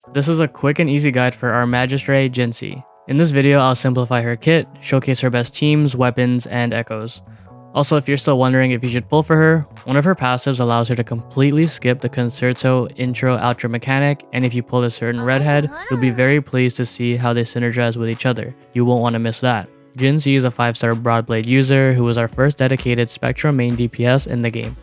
This is a quick and easy guide for our Magistrate Jinhsi. In this video, I'll simplify her kit, showcase her best teams, weapons, and echoes. Also, if you're still wondering if you should pull for her, one of her passives allows her to completely skip the Concerto intro-outro mechanic, and if you pull a certain redhead, you'll be very pleased to see how they synergize with each other. You won't want to miss that. Jinhsi is a 5-star Broadblade user who was our first dedicated Spectrum main DPS in the game.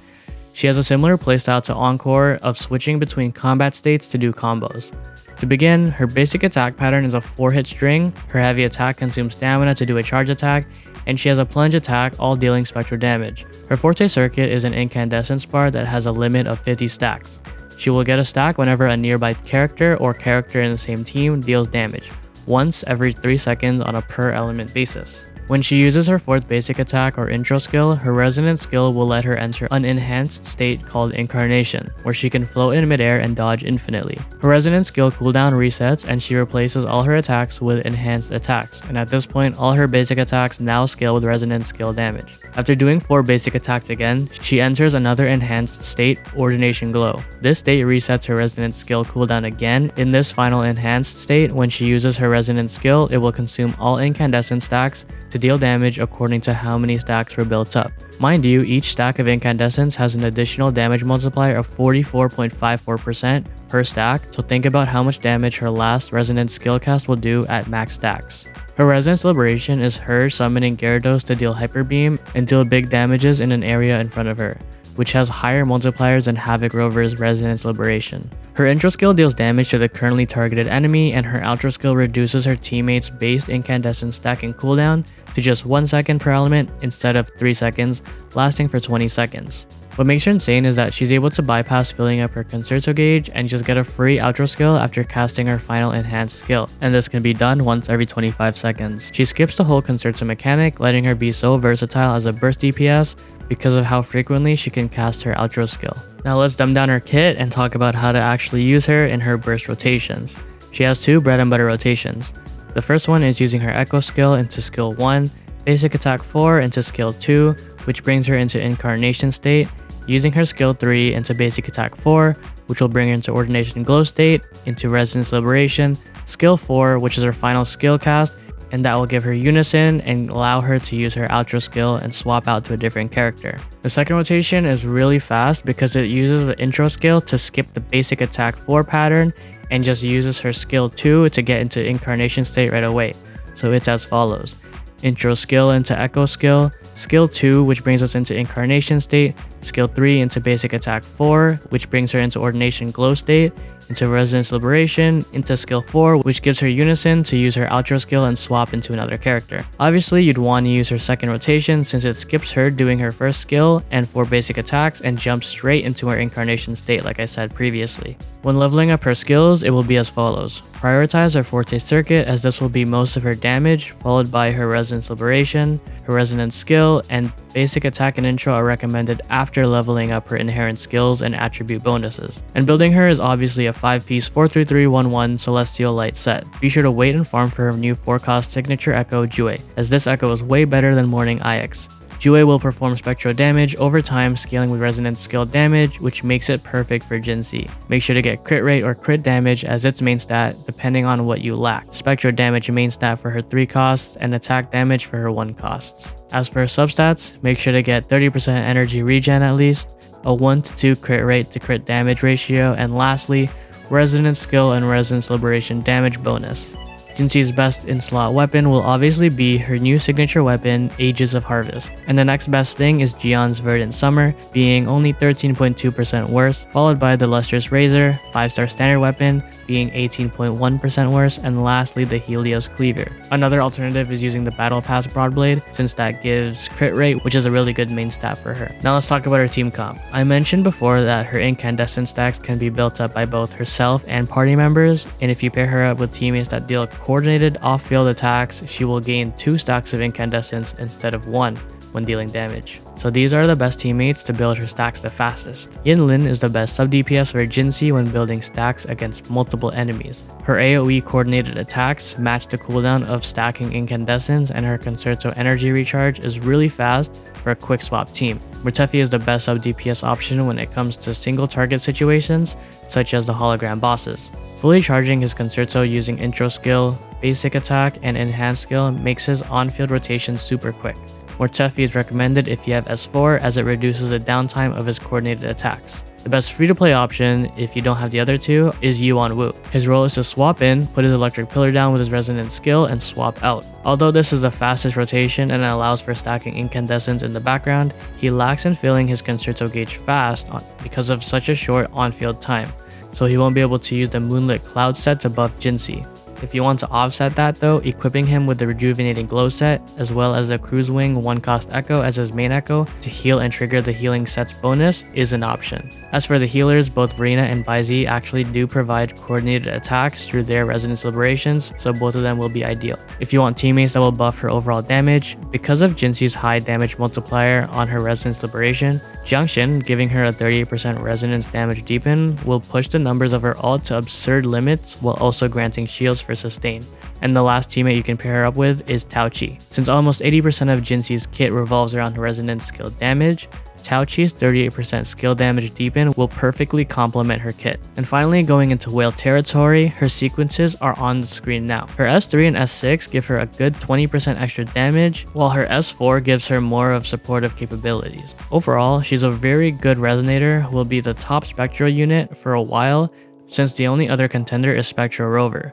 She has a similar playstyle to Encore of switching between combat states to do combos. To begin, her basic attack pattern is a 4-hit string, her heavy attack consumes stamina to do a charge attack, and she has a plunge attack, all dealing spectral damage. Her forte circuit is an incandescence bar that has a limit of 50 stacks. She will get a stack whenever a nearby character or character in the same team deals damage, once every 3 seconds on a per element basis. When she uses her 4th basic attack or intro skill, her resonant skill will let her enter an enhanced state called Incarnation, where she can float in midair and dodge infinitely. Her resonant skill cooldown resets and she replaces all her attacks with enhanced attacks, and at this point all her basic attacks now scale with resonant skill damage. After doing 4 basic attacks again, she enters another enhanced state, Ordination Glow. This state resets her resonant skill cooldown again. In this final enhanced state, when she uses her resonant skill, it will consume all incandescent stacks to deal damage according to how many stacks were built up. Mind you, each stack of incandescence has an additional damage multiplier of 44.54% per stack, so think about how much damage her last resonant skill cast will do at max stacks. Her Resonance Liberation is her summoning Gyarados to deal Hyper Beam and deal big damages in an area in front of her, which has higher multipliers than Havoc Rover's Resonance Liberation. Her intro skill deals damage to the currently targeted enemy, and her outro skill reduces her teammates' base incandescent stacking cooldown to just 1 second per element instead of 3 seconds, lasting for 20 seconds. What makes her insane is that she's able to bypass filling up her Concerto gauge and just get a free outro skill after casting her final enhanced skill, and this can be done once every 25 seconds. She skips the whole Concerto mechanic, letting her be so versatile as a burst DPS because of how frequently she can cast her outro skill. Now let's dumb down her kit and talk about how to actually use her in her burst rotations. She has 2 bread and butter rotations. The first one is using her Echo skill into skill 1, basic attack 4 into skill 2, which brings her into Incarnation state, using her skill 3 into basic attack 4, which will bring her into Ordination Glow state, into Resonance Liberation, skill 4, which is her final skill cast, and that will give her Unison and allow her to use her outro skill and swap out to a different character. The second rotation is really fast because it uses the intro skill to skip the basic attack 4 pattern and just uses her skill 2 to get into Incarnation state right away. So it's as follows: intro skill into Echo skill, skill 2 which brings us into Incarnation state, skill 3 into basic attack 4 which brings her into Ordination Glow state, into Resonance Liberation, into skill 4 which gives her Unison to use her outro skill and swap into another character. Obviously you'd want to use her second rotation since it skips her doing her first skill and 4 basic attacks and jumps straight into her Incarnation state like I said previously. When leveling up her skills, it will be as follows: prioritize her Forte Circuit as this will be most of her damage, followed by her Resonance Liberation, her Resonance skill, and basic attack and intro are recommended after leveling up her inherent skills and attribute bonuses. And building her is obviously a 5-piece 43311 Celestial Light set. Be sure to wait and farm for her new 4-cost signature Echo Jue, as this Echo is way better than Morning IX. Jue will perform spectral damage over time, scaling with resonance skill damage, which makes it perfect for Jinhsi. Make sure to get crit rate or crit damage as its main stat, depending on what you lack. Spectral damage main stat for her 3 costs, and attack damage for her 1 costs. As for her substats, make sure to get 30% energy regen at least, a 1 to 2 crit rate to crit damage ratio, and lastly, resonance skill and resonance liberation damage bonus. Jinhsi's best in-slot weapon will obviously be her new signature weapon, Ages of Harvest. And the next best thing is Gion's Verdant Summer, being only 13.2% worse, followed by the Lustrous Razor, 5-star standard weapon, being 18.1% worse, and lastly the Helios Cleaver. Another alternative is using the Battle Pass Broadblade, since that gives crit rate, which is a really good main stat for her. Now let's talk about her team comp. I mentioned before that her incandescent stacks can be built up by both herself and party members, and if you pair her up with teammates that deal coordinated off-field attacks, she will gain 2 stacks of incandescence instead of 1, when dealing damage. So these are the best teammates to build her stacks the fastest. Yinlin is the best sub DPS for Jinhsi when building stacks against multiple enemies. Her AoE coordinated attacks match the cooldown of stacking incandescents, and her Concerto energy recharge is really fast for a quick swap team. Murtefi is the best sub DPS option when it comes to single target situations such as the hologram bosses. Fully charging his Concerto using intro skill, basic attack, and enhanced skill makes his on-field rotation super quick. Murtefi is recommended if you have S4 as it reduces the downtime of his coordinated attacks. The best free-to-play option, if you don't have the other two, is Yuan Wu. His role is to swap in, put his electric pillar down with his resonance skill, and swap out. Although this is the fastest rotation and allows for stacking incandescents in the background, he lacks in filling his Concerto gauge fast because of such a short on-field time, so he won't be able to use the Moonlit Cloud set to buff Jinhsi. If you want to offset that though, equipping him with the Rejuvenating Glow set, as well as the Cruise Wing 1-cost Echo as his main Echo to heal and trigger the healing set's bonus is an option. As for the healers, both Verena and Baizi actually do provide coordinated attacks through their Resonance Liberations, so both of them will be ideal. If you want teammates that will buff her overall damage, because of Jinhsi's high damage multiplier on her Resonance Liberation, Jiangxin, giving her a 38% resonance damage deepen, will push the numbers of her ult to absurd limits while also granting shields for sustain. And the last teammate you can pair her up with is Tao Chi. Since almost 80% of Jinhsi's kit revolves around her resonance skill damage, Tao Chi's 38% skill damage deepen will perfectly complement her kit. And finally, going into whale territory, her sequences are on the screen now. Her S3 and S6 give her a good 20% extra damage, while her S4 gives her more of supportive capabilities. Overall, she's a very good resonator, will be the top Spectral unit for a while, since the only other contender is Spectral Rover.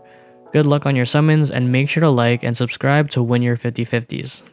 Good luck on your summons, and make sure to like and subscribe to win your 50/50s.